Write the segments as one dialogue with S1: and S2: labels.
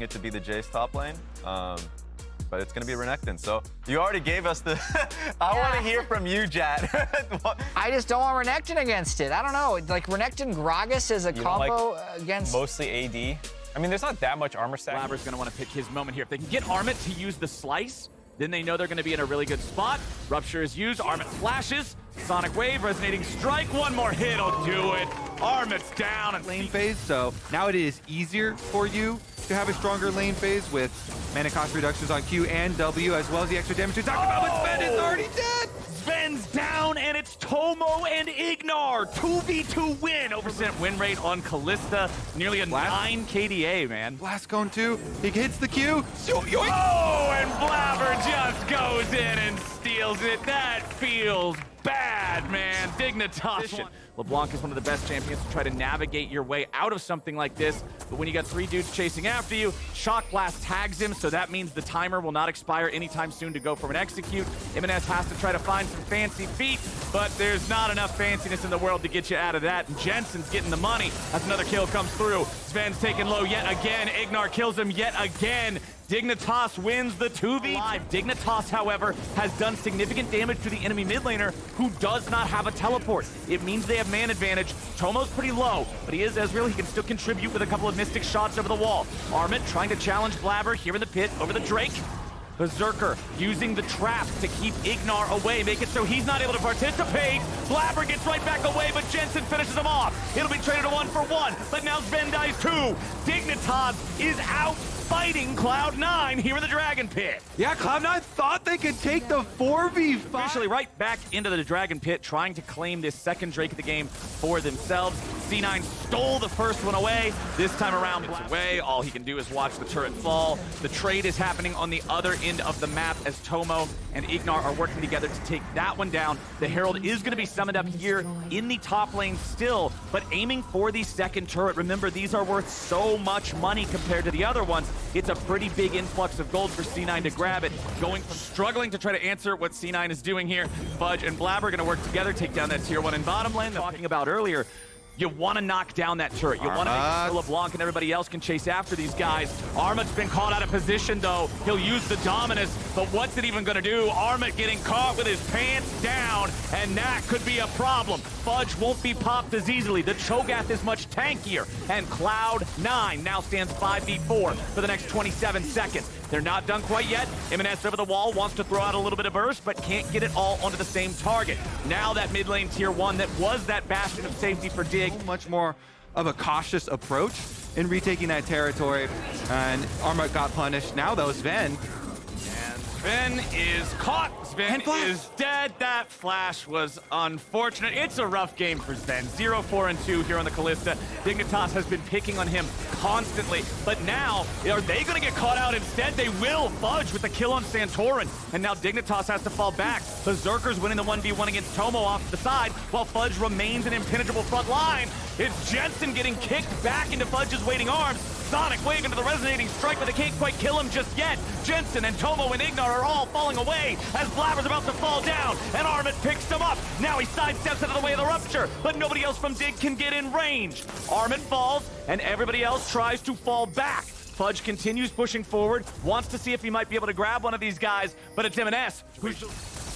S1: expecting it to be the Jace top lane. But it's going to be Renekton. So you already gave us the... I want to hear from you, Jad.
S2: I just don't want Renekton against it. I don't know. Like, Renekton Gragas is a combo against...
S3: Mostly AD. I mean, there's not that much armor stack.
S4: Blabber's going to want to pick his moment here. If they can get Armit to use the slice, then they know they're going to be in a really good spot. Rupture is used. Armit flashes. Sonic Wave, Resonating Strike. One more hit will do it. Armit's down. And
S5: lane phase, so now it is easier for you to have a stronger lane phase with mana cost reductions on Q and W, as well as the extra damage we talked about, but Sven is already dead!
S4: Sven's down, and it's Tomo and Ignar. 2v2 win. Over% win rate on Kalista. Nearly a 9 KDA, man.
S5: Blast Cone 2, he hits the Q.
S4: Oh, and Blabber just goes in and steals it. That feels bad, man. Dignitas. LeBlanc is one of the best champions to try to navigate your way out of something like this. But when you got 3 dudes chasing after you, Shock Blast tags him, so that means the timer will not expire anytime soon to go for an execute. M&S has to try to find some fancy feet, but there's not enough fanciness in the world to get you out of that. And Jensen's getting the money. That's another kill comes through. Sven's taken low yet again. Ignar kills him yet again. Dignitas wins the 2v. Dignitas, however, has done significant damage to the enemy mid laner who does not have a teleport. It means they have man advantage. Tomo's pretty low, but he is Ezreal. He can still contribute with a couple of mystic shots over the wall. Armit trying to challenge Blabber here in the pit over the Drake. Berserker using the trap to keep Ignar away, make it so he's not able to participate. Blabber gets right back away, but Jensen finishes him off. It'll be traded to 1-for-1, but now Sven dies too. Dignitas is out fighting Cloud9 here in the Dragon Pit.
S5: Yeah, Cloud9 thought they could take the 4v5.
S4: Officially right back into the Dragon Pit, trying to claim this second Drake of the game for themselves. C9 stole the first one away. This time around, it's away. All he can do is watch the turret fall. The trade is happening on the other end of the map as Tomo and Ignar are working together to take that one down. The Herald is going to be summoned up here in the top lane still, but aiming for the second turret. Remember, these are worth so much money compared to the other ones. It's a pretty big influx of gold for C9 to grab it. Struggling to try to answer what C9 is doing here. Fudge and Blabber going to work together, take down that tier 1 in bottom lane. Talking about earlier, you want to knock down that turret. You want to make sure LeBlanc and everybody else can chase after these guys. Armit's been caught out of position, though. He'll use the Dominus, but what's it even going to do? Armit getting caught with his pants down, and that could be a problem. Fudge won't be popped as easily. The Cho'Gath is much tankier, and Cloud9 now stands 5v4 for the next 27 seconds. They're not done quite yet. M&S over the wall wants to throw out a little bit of burst, but can't get it all onto the same target. Now that mid lane tier 1 that was that bastion of safety for Dig.
S5: Much more of a cautious approach in retaking that territory, and Armut got punished. Now though, Sven.
S4: And Sven is caught. Sven is dead. That flash was unfortunate. It's a rough game for Sven. 0-4-2 here on the Kalista. Dignitas has been picking on him constantly, but now, are they going to get caught out instead? They will. Fudge with the kill on Santorin, and now Dignitas has to fall back. Berserker's winning the 1v1 against Tomo off to the side, while Fudge remains an impenetrable front line. It's Jensen getting kicked back into Fudge's waiting arms. Sonic Wave into the Resonating Strike, but they can't quite kill him just yet. Jensen and Tomo and Ignar are all falling away as Blabber's about to fall down, and Armit picks him up. Now he sidesteps out of the way of the Rupture, but nobody else from Dig can get in range. Armit falls, and everybody else tries to fall back. Fudge continues pushing forward, wants to see if he might be able to grab one of these guys, but it's M&S who's...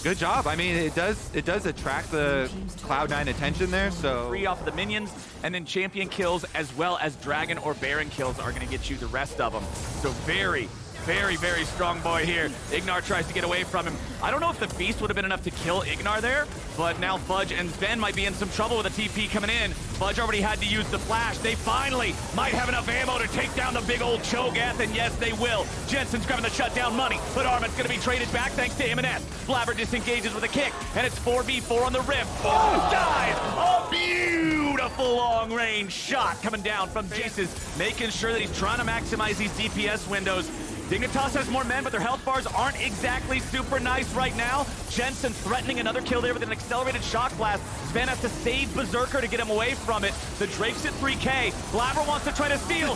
S5: Good job. I mean, it does attract the Cloud9 attention there, so...
S4: Free off the minions, and then champion kills as well as dragon or baron kills are going to get you the rest of them. So very, very strong boy here. Ignar tries to get away from him. I don't know if the feast would have been enough to kill Ignar there, but now Fudge and Sven might be in some trouble with a TP coming in. Fudge already had to use the flash. They finally might have enough ammo to take down the big old Cho'Gath, and yes, they will. Jensen's grabbing the shutdown money, but Armit's going to be traded back thanks to M&S. Blabber disengages with a kick, and it's 4v4 on the Rift. Oh, dies! A beautiful long-range shot coming down from Jace's, making sure that he's trying to maximize these DPS windows. Dignitas has more men, but their health bars aren't exactly super nice right now. Jensen threatening another kill there with an accelerated shock blast. Sven has to save Berserker to get him away from it. The Drake's at 3K. Blabber wants to try to steal.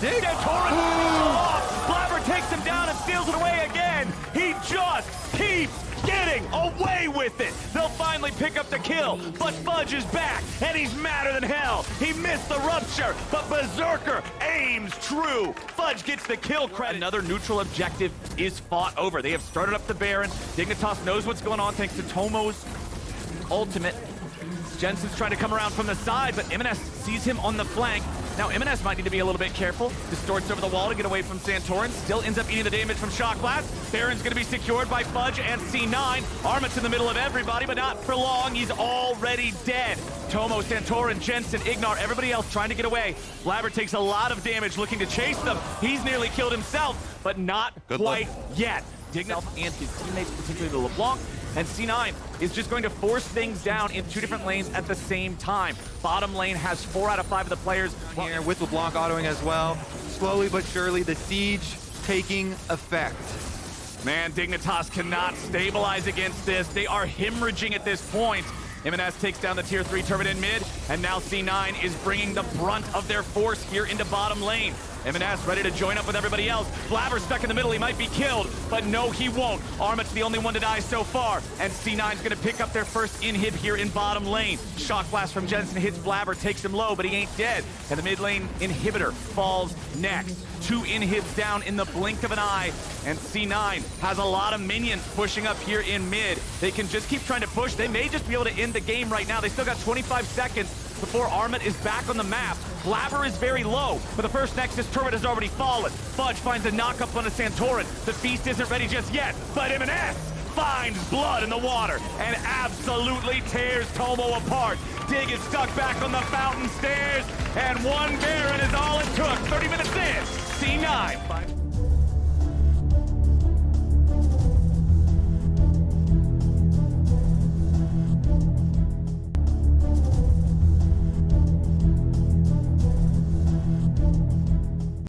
S4: Blabber takes him down and steals it away again. He just keeps getting away with it. The They'll finally pick up the kill, but Fudge is back, and he's madder than hell. He missed the rupture, but Berserker aims true. Fudge gets the kill credit. Another neutral objective is fought over. They have started up the Baron. Dignitas knows what's going on thanks to Tomo's ultimate. Jensen's trying to come around from the side, but Imanes sees him on the flank. Now Imanes might need to be a little bit careful. Distorts over the wall to get away from Santorin. Still ends up eating the damage from Shock Blast. Baron's gonna be secured by Fudge and C9. Armit's in the middle of everybody, but not for long. He's already dead. Tomo, Santorin, Jensen, Ignar, everybody else trying to get away. Blabber takes a lot of damage looking to chase them. He's nearly killed himself, but not quite yet. Dignitas and his teammates, particularly the LeBlanc, and C9 is just going to force things down in 2 different lanes at the same time. Bottom lane has 4 out of 5 of the players
S5: Here with LeBlanc autoing as well. Slowly but surely, the siege taking effect.
S4: Man, Dignitas cannot stabilize against this. They are hemorrhaging at this point. Imanes takes down the tier 3 turret in mid, and now C9 is bringing the brunt of their force here into bottom lane. Imanes ready to join up with everybody else. Blabber stuck in the middle, he might be killed, but no, he won't. Armit's the only one to die so far, and C9's gonna pick up their first inhib here in bottom lane. Shock Blast from Jensen hits Blabber, takes him low, but he ain't dead. And the mid lane inhibitor falls next. 2 inhibs down in the blink of an eye, and C9 has a lot of minions pushing up here in mid. They can just keep trying to push. They may just be able to end the game right now. They still got 25 seconds before Armit is back on the map. Blabber is very low, but the first Nexus turret has already fallen. Fudge finds a knock-up on a Santorin. The feast isn't ready just yet, but Imanes finds blood in the water and absolutely tears Tomo apart. Dig is stuck back on the fountain stairs, and 1 Baron is all it took. 30 minutes in, C9